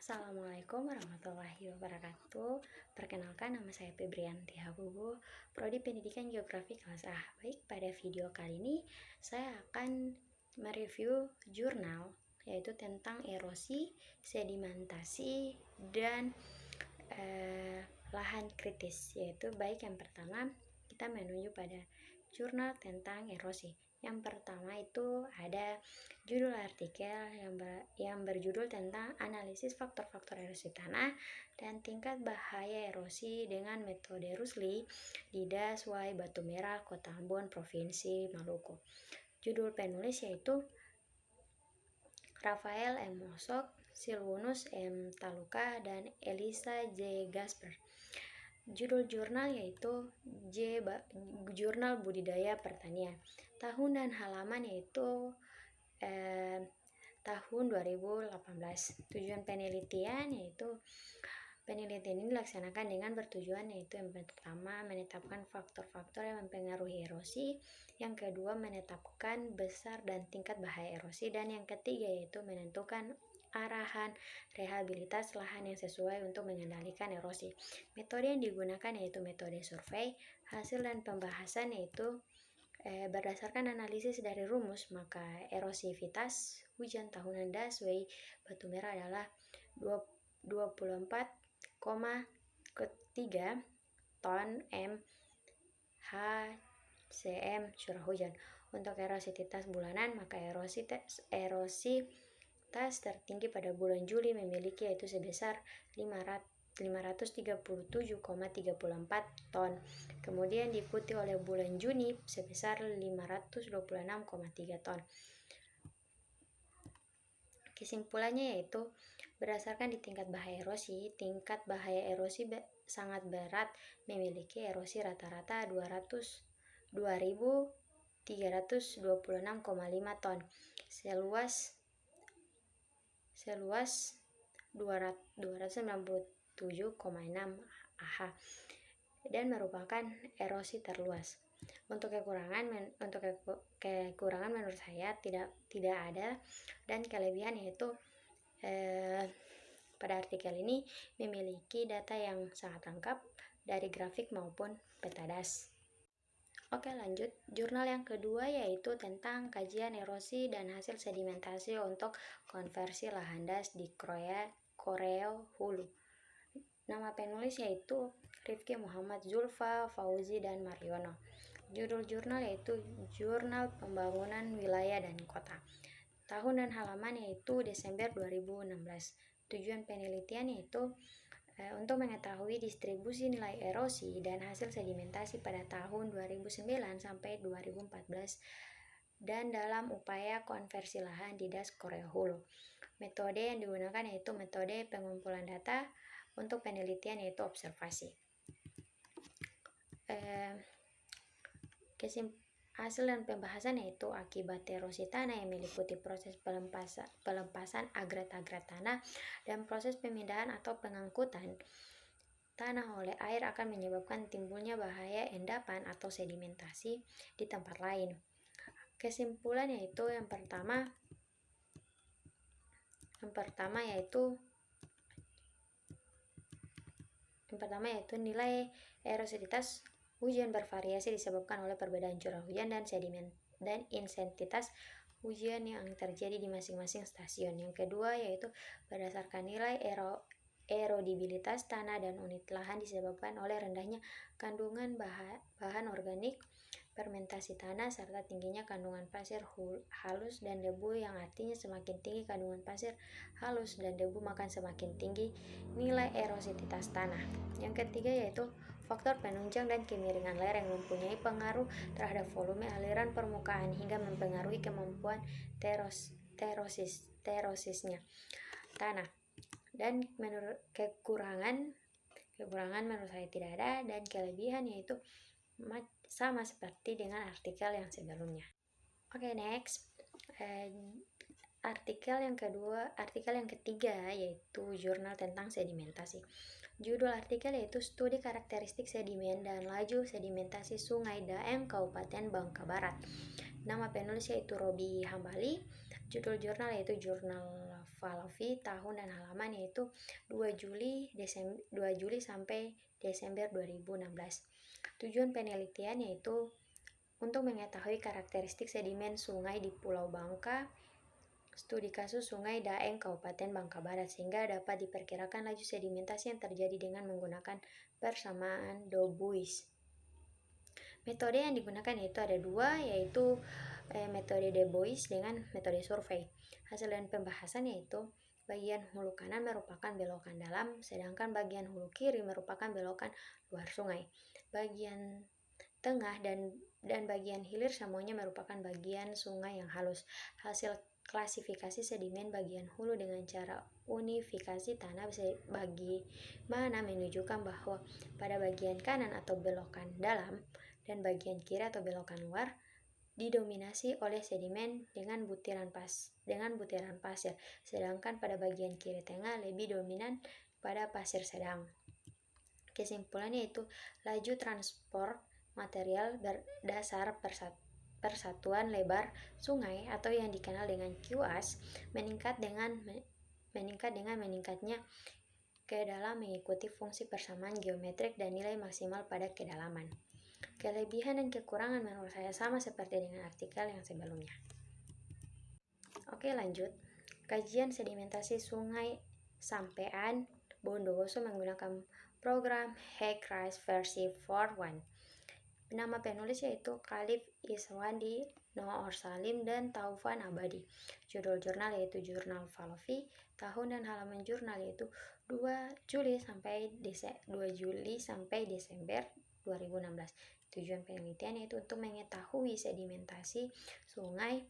Assalamualaikum warahmatullahi wabarakatuh. Perkenalkan, nama saya Febrianti Habubu, Prodi Pendidikan Geografi kelas A. Baik, pada video kali ini saya akan mereview jurnal yaitu tentang erosi, sedimentasi, dan lahan kritis. Yaitu baik yang pertama kita menuju pada jurnal tentang erosi. Yang pertama itu ada judul artikel yang berjudul tentang analisis faktor-faktor erosi tanah dan tingkat bahaya erosi dengan metode Rusli di Daswai Batu Merah, Kota Ambon, Provinsi Maluku. Judul penulis yaitu Rafael M. Mosok, Silwanus M. Taluka, dan Elisa J. Gasper. Judul jurnal yaitu Jurnal Budidaya Pertanian. Tahun dan halaman yaitu tahun 2018. Tujuan penelitian yaitu penelitian ini dilaksanakan dengan bertujuan yaitu yang pertama menetapkan faktor-faktor yang mempengaruhi erosi, yang kedua menetapkan besar dan tingkat bahaya erosi, dan yang ketiga yaitu menentukan arahan rehabilitas lahan yang sesuai untuk mengendalikan erosi. Metode yang digunakan yaitu metode survei. Hasil dan pembahasan yaitu berdasarkan analisis dari rumus, maka erosivitas hujan tahunan Daswai Batu Merah adalah 24,3 ton mHCM curah hujan. Untuk erosivitas bulanan, maka erosivitas tertinggi pada bulan Juli memiliki yaitu sebesar 537,34 ton. Kemudian diikuti oleh bulan Juni sebesar 526,3 ton. Kesimpulannya yaitu berdasarkan di tingkat bahaya erosi sangat berat, memiliki erosi rata-rata 2.326,5 ton seluas 297,6 AH dan merupakan erosi terluas. Untuk kekurangan menurut saya tidak ada, dan kelebihan yaitu pada artikel ini memiliki data yang sangat lengkap dari grafik maupun peta das. Oke, lanjut. Jurnal yang kedua yaitu tentang kajian erosi dan hasil sedimentasi untuk konversi lahan das di Koreo Hulu. Nama penulis yaitu Rifki Muhammad Zulfa, Fauzi, dan Mariono. Judul jurnal yaitu Jurnal Pembangunan Wilayah dan Kota. Tahun dan halaman yaitu Desember 2016. Tujuan penelitian yaitu untuk mengetahui distribusi nilai erosi dan hasil sedimentasi pada tahun 2009 sampai 2014 dan dalam upaya konversi lahan di Das Koreo Hulu. Metode yang digunakan yaitu metode pengumpulan data, untuk penelitian yaitu observasi. Hasil dan pembahasan yaitu akibat erosi tanah yang meliputi proses pelempasan agregat tanah dan proses pemindahan atau pengangkutan tanah oleh air akan menyebabkan timbulnya bahaya endapan atau sedimentasi di tempat lain. Kesimpulan yaitu yang pertama nilai erosivitas hujan bervariasi disebabkan oleh perbedaan curah hujan dan sedimen dan intensitas hujan yang terjadi di masing-masing stasiun. Yang kedua yaitu berdasarkan nilai erodibilitas tanah dan unit lahan disebabkan oleh rendahnya kandungan bahan organik, fermentasi tanah, serta tingginya kandungan pasir halus dan debu, yang artinya semakin tinggi kandungan pasir halus dan debu maka semakin tinggi nilai erosivitas tanah. Yang ketiga yaitu faktor penunjang dan kemiringan lereng mempunyai pengaruh terhadap volume aliran permukaan hingga mempengaruhi kemampuan terosisnya tanah. Dan menurut kekurangan menurut saya tidak ada, dan kelebihan yaitu sama seperti dengan artikel yang sebelumnya. Oke, next. Artikel yang ketiga yaitu jurnal tentang sedimentasi. Judul artikel yaitu Studi Karakteristik Sedimen dan Laju Sedimentasi Sungai Daeng Kabupaten Bangka Barat. Nama penulis yaitu Robi Hambali. Judul jurnal yaitu Jurnal Falofi, tahun dan halaman yaitu 2 Juli sampai Desember 2016. Tujuan penelitian yaitu untuk mengetahui karakteristik sedimen sungai di Pulau Bangka, studi kasus Sungai Daeng Kabupaten Bangka Barat, sehingga dapat diperkirakan laju sedimentasi yang terjadi dengan menggunakan persamaan Dubois. Metode yang digunakan yaitu ada dua, yaitu metode Dubois dengan metode survei. Hasil dan pembahasan yaitu bagian hulu kanan merupakan belokan dalam, sedangkan bagian hulu kiri merupakan belokan luar sungai. Bagian tengah dan bagian hilir semuanya merupakan bagian sungai yang halus. Hasil klasifikasi sedimen bagian hulu dengan cara unifikasi tanah bagaimana menunjukkan bahwa pada bagian kanan atau belokan dalam dan bagian kiri atau belokan luar didominasi oleh sedimen dengan butiran pasir, sedangkan pada bagian kiri tengah lebih dominan pada pasir sedang. Kesimpulannya itu laju transport material berdasar persatuan lebar sungai atau yang dikenal dengan QAS meningkat dengan meningkatnya kedalaman mengikuti fungsi persamaan geometrik dan nilai maksimal pada kedalaman. Kelebihan dan kekurangan menurut saya sama seperti dengan artikel yang sebelumnya. Oke, lanjut. Kajian sedimentasi Sungai Sampean Bondowoso menggunakan program HEC-RISE versi 4.1. Nama penulis yaitu Khalif Iswandi, Noor Salim, dan Taufan Abadi. Judul jurnal yaitu Jurnal Falofi. Tahun dan halaman jurnal yaitu 2 Juli sampai Desember 2016. Tujuan penelitian yaitu untuk mengetahui sedimentasi sungai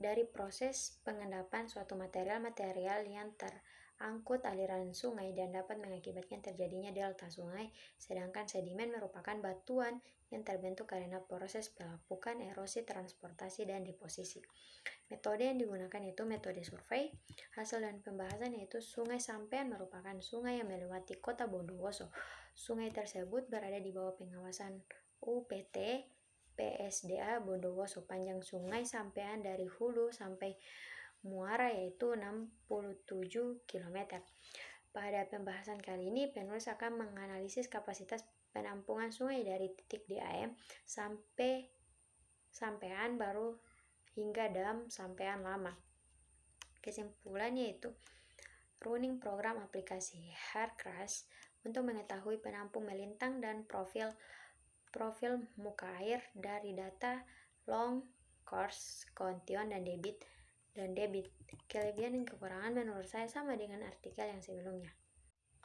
dari proses pengendapan suatu material-material yang terangkut aliran sungai dan dapat mengakibatkan terjadinya delta sungai, sedangkan sedimen merupakan batuan yang terbentuk karena proses pelapukan, erosi, transportasi, dan deposisi. Metode yang digunakan yaitu metode survei. Hasil dan pembahasan yaitu Sungai Sampean merupakan sungai yang melewati kota Bondowoso. Sungai tersebut berada di bawah pengawasan UPT PSDA Bondowoso. Panjang Sungai Sampean dari hulu sampai muara yaitu 67 km. Pada pembahasan kali ini, penulis akan menganalisis kapasitas penampungan sungai dari titik DAM sampai sampean baru hingga dam sampean lama. Kesimpulannya yaitu running program aplikasi HEC-RISE untuk mengetahui penampung melintang dan profil muka air dari data long course, kontion, dan debit. Kelebihan dan kekurangan menurut saya sama dengan artikel yang sebelumnya.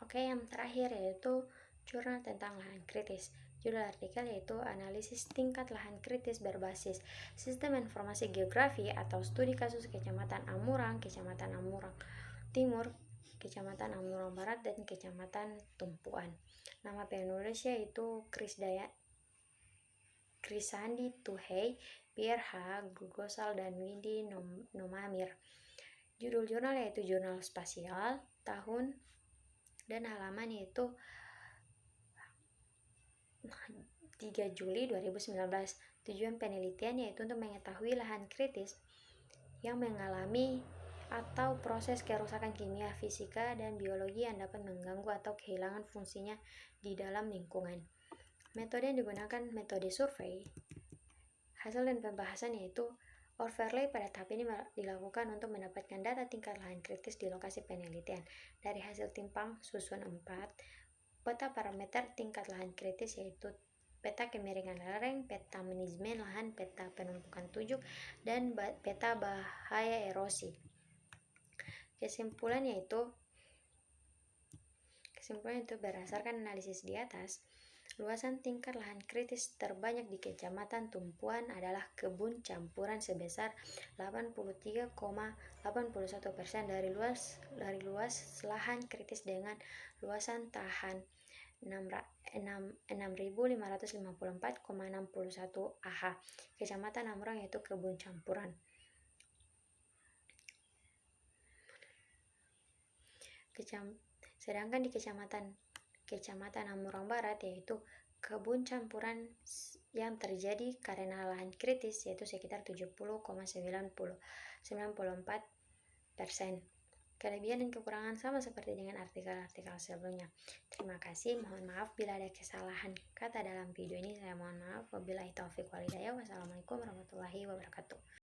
Oke, yang terakhir yaitu jurnal tentang lahan kritis. Judul artikel yaitu Analisis Tingkat Lahan Kritis Berbasis Sistem Informasi Geografi atau Studi Kasus Kecamatan Amurang, Kecamatan Amurang Timur, Kecamatan Amurang Barat, dan Kecamatan Tumpuan. Nama penulisnya yaitu Krisandi Tuhei, Pierre H. Gugosal, dan Windy Nomamir. Judul jurnal yaitu Jurnal Spasial, tahun dan halaman yaitu 3 Juli 2019. Tujuan penelitian yaitu untuk mengetahui lahan kritis yang mengalami atau proses kerusakan kimia, fisika, dan biologi yang dapat mengganggu atau kehilangan fungsinya di dalam lingkungan. Metode yang digunakan metode survei. Hasil dan pembahasan yaitu overlay pada tahap ini dilakukan untuk mendapatkan data tingkat lahan kritis di lokasi penelitian. Dari hasil timpang susun 4 peta parameter tingkat lahan kritis yaitu peta kemiringan lereng, peta manajemen lahan, peta penumpukan tujuk, dan peta bahaya erosi. Kesimpulannya itu berdasarkan analisis di atas, luasan tingkat lahan kritis terbanyak di Kecamatan Tumpuan adalah kebun campuran sebesar 83,81% dari luas lahan kritis dengan luasan tahan 6.554,61 AH. Kecamatan Amurang yaitu kebun campuran. Sedangkan di Kecamatan Amurang Barat yaitu kebun campuran yang terjadi karena lahan kritis yaitu sekitar 70,94%. Kelebihan dan kekurangan sama seperti dengan artikel-artikel sebelumnya. Terima kasih, mohon maaf bila ada kesalahan kata dalam video ini. Saya mohon maaf. Wabillahi taufiq walhidayah. Wassalamualaikum warahmatullahi wabarakatuh.